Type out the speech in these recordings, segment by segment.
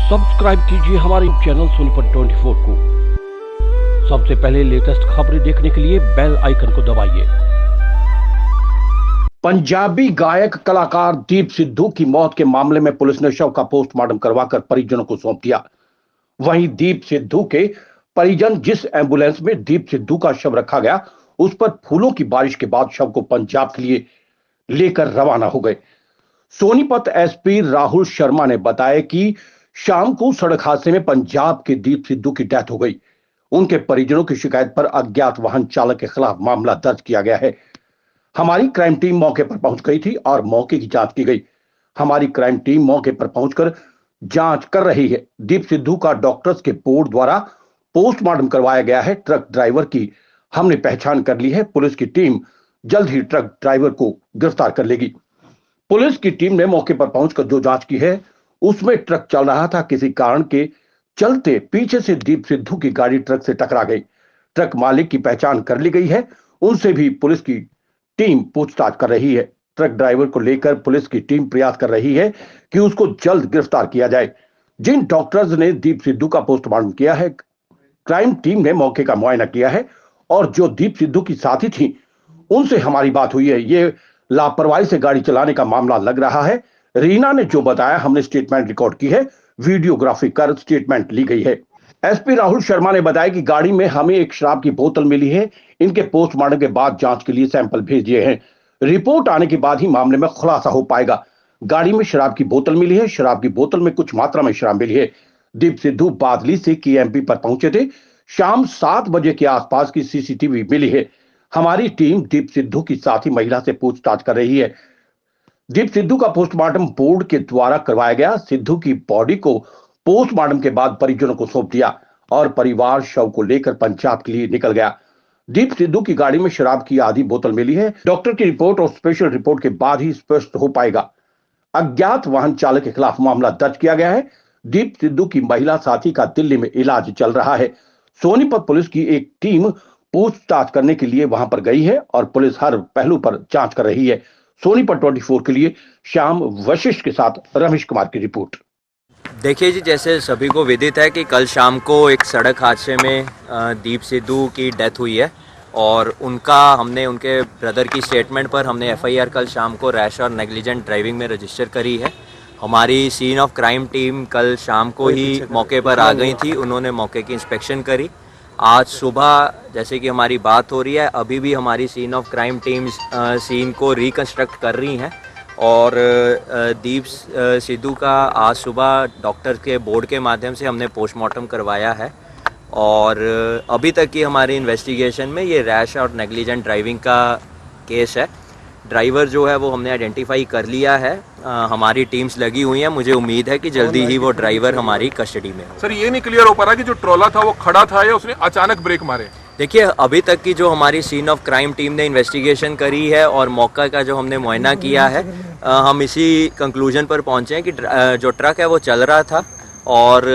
Subscribe कीजिए हमारे channel Sonipat 24 को। सबसे पहले लेटेस्ट खबरें देखने के लिए बेल आइकन को दबाइए। पंजाबी गायक कलाकार दीप सिद्धू की मौत के मामले में पुलिस ने शव का पोस्टमार्टम करवाकर परिजनों को सौंप दिया। वहीं दीप सिद्धू के परिजन जिस एम्बुलेंस में दीप सिद्धू का शव रखा गया, उस पर फूलों की बारिश के बाद शव को पंजाब के लिए लेकर रवाना हो गए। सोनीपत एसपी राहुल शर्मा ने बताया कि शाम को सड़क हादसे में पंजाब के दीप सिद्धू की डेथ हो गई। उनके परिजनों की शिकायत पर अज्ञात वाहन चालक के खिलाफ मामला दर्ज किया गया है। हमारी क्राइम टीम मौके पर पहुंच गई थी और मौके की जांच की गई। हमारी क्राइम टीम मौके पर पहुंचकर जांच कर रही है। दीप सिद्धू का डॉक्टर्स के बोर्ड द्वारा पोस्टमार्टम करवाया गया है। ट्रक ड्राइवर की हमने पहचान कर ली है। पुलिस की टीम जल्द ही ट्रक ड्राइवर को गिरफ्तार कर लेगी। पुलिस की टीम ने मौके पर पहुंचकर जो जांच की है, उसमें ट्रक चल रहा था। किसी कारण के चलते पीछे से दीप सिद्धू की गाड़ी ट्रक से टकरा गई। ट्रक मालिक की पहचान कर ली गई है। उनसे भी पुलिस की टीम पूछताछ कर रही है। ट्रक ड्राइवर को लेकर पुलिस की टीम प्रयास कर रही है कि उसको जल्द गिरफ्तार किया जाए। जिन डॉक्टर्स ने दीप सिद्धू का पोस्टमार्टम किया है, क्राइम टीम ने मौके का मुआयना किया है और जो दीप सिद्धू की साथी थी, उनसे हमारी बात हुई है। ये लापरवाही से गाड़ी चलाने का मामला लग रहा है। रीना ने जो बताया, हमने स्टेटमेंट रिकॉर्ड की है, वीडियोग्राफी कर स्टेटमेंट ली गई है। एसपी राहुल शर्मा ने बताया कि गाड़ी में हमें एक शराब की बोतल मिली है। इनके पोस्टमार्टम के बाद जांच के लिए सैंपल भेज दिए हैं। रिपोर्ट आने के बाद ही मामले में खुलासा हो पाएगा। गाड़ी में शराब की बोतल मिली है। शराब की बोतल में कुछ मात्रा में शराब मिली है। दीप सिद्धू बादली से केएमपी पर पहुंचे थे। शाम 7 बजे के आसपास की सीसीटीवी मिली है। हमारी टीम दीप सिद्धू की साथी महिला से पूछताछ कर रही है। दीप सिद्धू का पोस्टमार्टम बोर्ड के द्वारा करवाया गया। सिद्धू की बॉडी को पोस्टमार्टम के बाद परिजनों को सौंप दिया और परिवार शव को लेकर पंजाब के लिए निकल गया। दीप सिद्धू की गाड़ी में शराब की आधी बोतल मिली है। डॉक्टर की रिपोर्ट और स्पेशल रिपोर्ट के बाद ही स्पष्ट हो पाएगा। अज्ञात वाहन चालक के खिलाफ मामला दर्ज किया गया है। दीप सिद्धू की महिला साथी का दिल्ली में इलाज चल रहा है। सोनीपत पुलिस की एक टीम पूछताछ करने के लिए वहां पर गई है और पुलिस हर पहलू पर जांच कर रही है। सोनीपत 24 के लिए श्याम वशिष्ठ के साथ रमेश कुमार की रिपोर्ट। देखिए जी, जैसे सभी को विदित है कि कल शाम को एक सड़क हादसे में दीप सिद्धू की डेथ हुई है और उनके ब्रदर की स्टेटमेंट पर हमने एफआईआर कल शाम को रैश और नेग्लिजेंट ड्राइविंग में रजिस्टर करी है। हमारी सीन ऑफ क्राइम टीम कल शाम को ही मौके पर आ गई थी। उन्होंने मौके की इंस्पेक्शन करी। आज सुबह जैसे कि हमारी बात हो रही है, अभी भी हमारी scene of crime teams scene को रिकंस्ट्रक्ट कर रही हैं और दीप सिद्धू का आज सुबह डॉक्टर के बोर्ड के माध्यम से हमने पोस्टमार्टम करवाया है और अभी तक की हमारी इन्वेस्टिगेशन में ये रैश और नेग्लिजेंट ड्राइविंग का केस है। ड्राइवर जो है वो हमने आइडेंटिफाई कर लिया है। हमारी टीम्स लगी हुई हैं। मुझे उम्मीद है कि जल्दी ही वो ड्राइवर हमारी कस्टडी में हो। सर, ये नहीं क्लियर हो पा रहा कि जो ट्रोला था वो खड़ा था या उसने अचानक ब्रेक मारे? देखिए, अभी तक की जो हमारी सीन ऑफ क्राइम टीम ने इन्वेस्टिगेशन करी है और मौका का जो हमने मुआयना किया है, हम इसी कंक्लूजन पर पहुंचे हैं कि जो ट्रक है वो चल रहा था और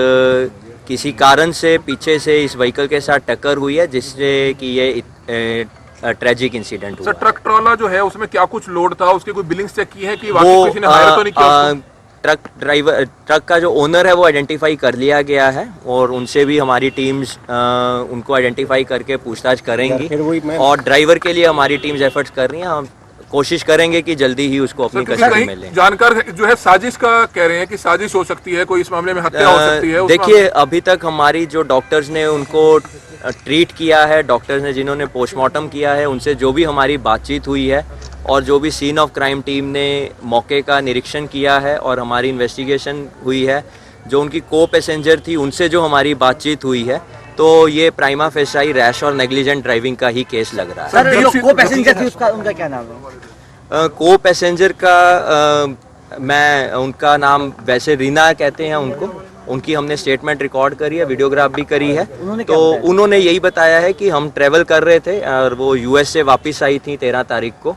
किसी कारण से पीछे से इस व्हीकल के साथ टक्कर हुई है, जिससे कि ये ट्रेजिक इंसिडेंट हुआ। सर, ट्रक ट्रॉला जो है उसमें क्या कुछ लोड था? उसकी कोई बिलिंग्स चेक की है कि वाकई किसी ने हायर तो नहीं किया? ट्रक का जो ओनर है वो आइडेंटिफाई कर लिया गया है और उनसे भी हमारी टीम्स उनको आइडेंटिफाई करके पूछताछ करेंगी और ड्राइवर के लिए हमारी टीम्स एफर्ट्स कर रही हैं। हम कोशिश करेंगे कि जल्दी ही उसको अपनी कस्टडी में लें। जानकार जो है साजिश का कह रहे हैं कि साजिश हो सकती है, कोई इस मामले में हत्या हो सकती है। देखिए, अभी तक हमारी जो डॉक्टर्स ने उनको ट्रीट किया है, डॉक्टर्स ने जिन्होंने पोस्टमार्टम किया है, उनसे जो भी हमारी बातचीत हुई है और जो भी सीन ऑफ क्राइम टीम ने मौके का निरीक्षण किया है और हमारी इन्वेस्टिगेशन हुई है, जो उनकी को पैसेंजर थी उनसे जो हमारी बातचीत हुई है, तो ये प्राइमा फेसाई रैश और नेग्लिजेंट ड्राइविंग का ही केस लग रहा है। सर, जो को पैसेंजर थी उनका क्या नाम है? को पैसेंजर का मैं उनका नाम वैसे रीना कहते हैं उनको। उनकी हमने स्टेटमेंट रिकॉर्ड करी है, वीडियोग्राफ भी करी है। तो उन्होंने यही बताया है कि हम ट्रेवल कर रहे थे और वो यूएस से वापस आई थी 13 तारीख को।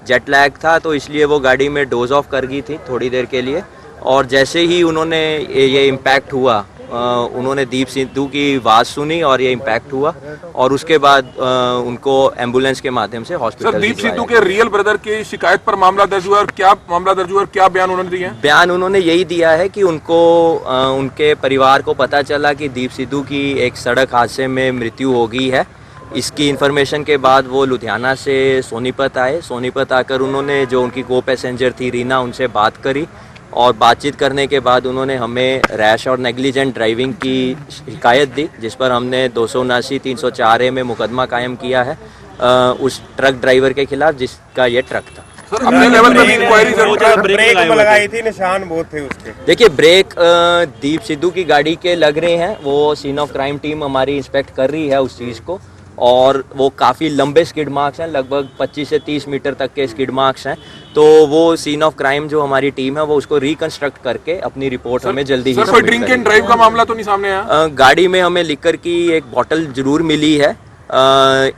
जेट लैग था तो इसलिए वो गाड़ी में डोज ऑफ कर गई थी थोड़ी देर के लिए और जैसे ही उन्होंने ये इम्पैक्ट हुआ, उन्होंने दीप सिद्धू की आवाज़ सुनी और ये इम्पैक्ट हुआ और उसके बाद उनको एम्बुलेंस के माध्यम से हॉस्पिटल सर, दीप सिद्धू के रियल ब्रदर की शिकायत पर मामला दर्ज हुआ और क्या मामला दर्ज हुआ और क्या बयान उन्होंने दिए? बयान उन्होंने यही दिया है कि उनको उनके परिवार को पता चला कि दीप सिद्धू की एक सड़क हादसे में मृत्यु हो गई है। इसकी इन्फॉर्मेशन के बाद वो लुधियाना से सोनीपत आए। सोनीपत आकर उन्होंने जो उनकी को पैसेंजर थी रीना, उनसे बात करी और बातचीत करने के बाद उन्होंने हमें रैश और नेग्लिजेंट ड्राइविंग की शिकायत दी, जिस पर हमने 279 304A में मुकदमा कायम किया है उस ट्रक ड्राइवर के खिलाफ जिसका ये ट्रक था। सर, अपने लेवल पे भी इंक्वायरी जरूर है। ब्रेक लगाई थी, निशान बहुत थे उसके। देखिए, ब्रेक दीप सिद्धू की गाड़ी के लग रहे हैं। वो सीन ऑफ क्राइम टीम हमारी इंस्पेक्ट कर रही है उस चीज़ को और वो काफ़ी लंबे स्किड मार्क्स हैं, लगभग 25 से 30 मीटर तक के स्किड मार्क्स हैं। तो वो सीन ऑफ क्राइम जो हमारी टीम है वो उसको रिकंस्ट्रक्ट करके अपनी रिपोर्ट हमें जल्दी ही सर, कोई ड्रिंक एंड ड्राइव का मामला तो नहीं सामने आया? गाड़ी में हमें लिकर की एक बॉटल जरूर मिली है।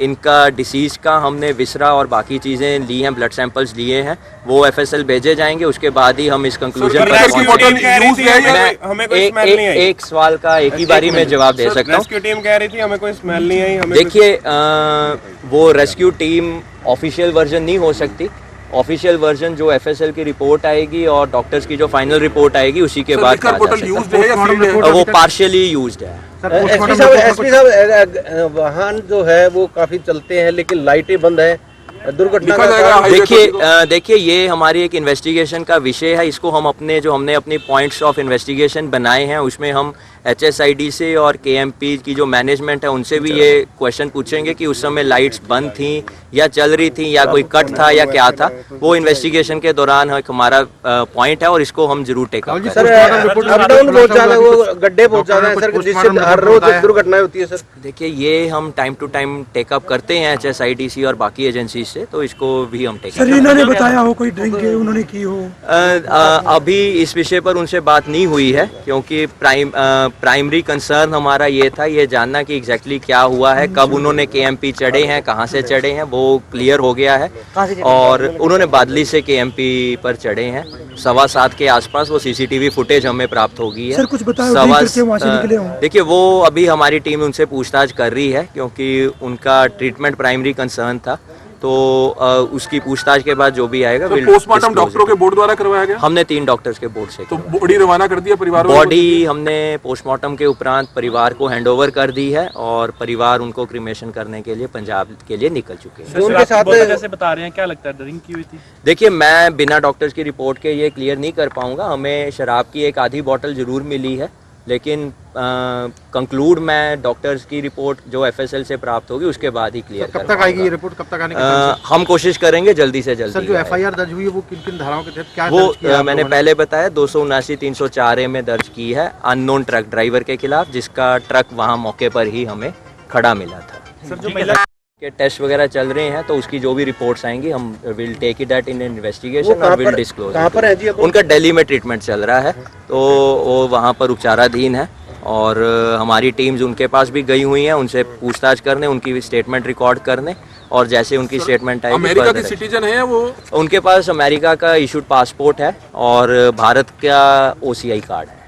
इनका डिसीज का हमने विसरा और बाकी चीज़ें ली हैं, ब्लड सैंपल्स लिए हैं, वो FSL भेजे जाएंगे। उसके बाद ही हम इस कंक्लूजन पर एक सवाल का एक ही बारी में जवाब दे सकता हूँ। रेस्क्यू टीम कह रही थी हमें कोई स्मेल नहीं आई। देखिए, वो रेस्क्यू टीम ऑफिशियल वर्जन नहीं हो सकती। ऑफिशियल वर्जन जो FSL की रिपोर्ट आएगी और डॉक्टर्स की जो फाइनल रिपोर्ट आएगी उसी के बाद वो पार्शियली यूज्ड है। एसपी साहब, वाहन जो है वो काफी चलते हैं लेकिन लाइटें बंद है, दुर्घटना का देखिए ये हमारी एक इन्वेस्टिगेशन का विषय है। इसको हम हमने अपनी पॉइंट्स ऑफ इन्वेस्टिगेशन बनाए हैं उसमें हम HSID से और KMP की जो मैनेजमेंट है उनसे भी ये क्वेश्चन पूछेंगे कि उस समय लाइट्स बंद थी या चल रही थी या कोई कट था या क्या था। वो इन्वेस्टिगेशन के दौरान एक हमारा पॉइंट है और इसको हम जरूर टेकअप करेंगे। सर, अप डाउन बहुत ज्यादा है, वो गड्ढे बहुत ज्यादा है सर, जिससे हर रोज दुर्घटनाएं होती है सर। देखिए, ये हम टाइम टू टाइम टेकअप करते हैं HSID से और बाकी एजेंसी से, तो इसको भी हम टेकअप। सर, इन्होंने बताया हो कोई ड्रिंक उन्होंने की हो? अभी इस विषय पर उनसे बात नहीं हुई है क्योंकि प्राइमरी कंसर्न हमारा ये था ये जानना कि एग्जैक्टली क्या हुआ है, कब उन्होंने KMP चढ़े हैं, कहाँ से चढ़े हैं, वो क्लियर हो गया है। और उन्होंने बादली से KMP पर चढ़े हैं 7:15 के आसपास। वो CCTV फुटेज हमें प्राप्त हो गई है। सर, कुछ बताओ, देखिए, वो अभी हमारी टीम उनसे पूछताछ कर रही है क्योंकि उनका ट्रीटमेंट प्राइमरी कंसर्न था, तो उसकी पूछताछ के बाद जो भी आएगा। तो पोस्टमार्टम डॉक्टरों के बोर्ड द्वारा करवाया गया? हमने 3 डॉक्टर्स के बोर्ड से। तो बॉडी रवाना कर दिया परिवार? बॉडी हमने पोस्टमार्टम के उपरांत परिवार को हैंडओवर कर दी है और परिवार उनको क्रिमेशन करने के लिए पंजाब के लिए निकल चुके हैं। उनके साथ जैसे बता रहे हैं, क्या लगता है ड्रिंक की हुई थी? देखिए, मैं बिना डॉक्टर्स की रिपोर्ट के ये क्लियर नहीं कर पाऊंगा। हमें शराब की एक आधी बोतल जरूर मिली है, लेकिन कंक्लूड मैं डॉक्टर्स की रिपोर्ट जो FSL से प्राप्त होगी उसके बाद ही क्लियर कर। कब तक आएगी ये रिपोर्ट, कब तक आने की? हम कोशिश करेंगे जल्दी से जल्दी। सर, जो FIR दर्ज हुई है वो किन किन धाराओं के तहत क्या वो दर्ज किया? मैंने पहले बताया 279 304A में दर्ज की है अननोन ट्रक ड्राइवर के खिलाफ, जिसका ट्रक वहां मौके पर ही हमें खड़ा मिला था। सर, जो महिला के टेस्ट वगैरह चल रहे हैं तो उसकी जो भी रिपोर्ट्स आएंगी हम will take it that in investigation और विल डिस्क्लोज। कहाँ पर है जी? उनका दिल्ली में ट्रीटमेंट चल रहा है, तो वो वहाँ पर उपचाराधीन है और हमारी टीम्स उनके पास भी गई हुई हैं उनसे पूछताछ करने, उनकी स्टेटमेंट रिकॉर्ड करने, और जैसे उनकी स्टेटमेंट आएगी। अमेरिका के सिटीजन है वो? उनके पास अमेरिका का इशूड पासपोर्ट है और भारत का OCI कार्ड है।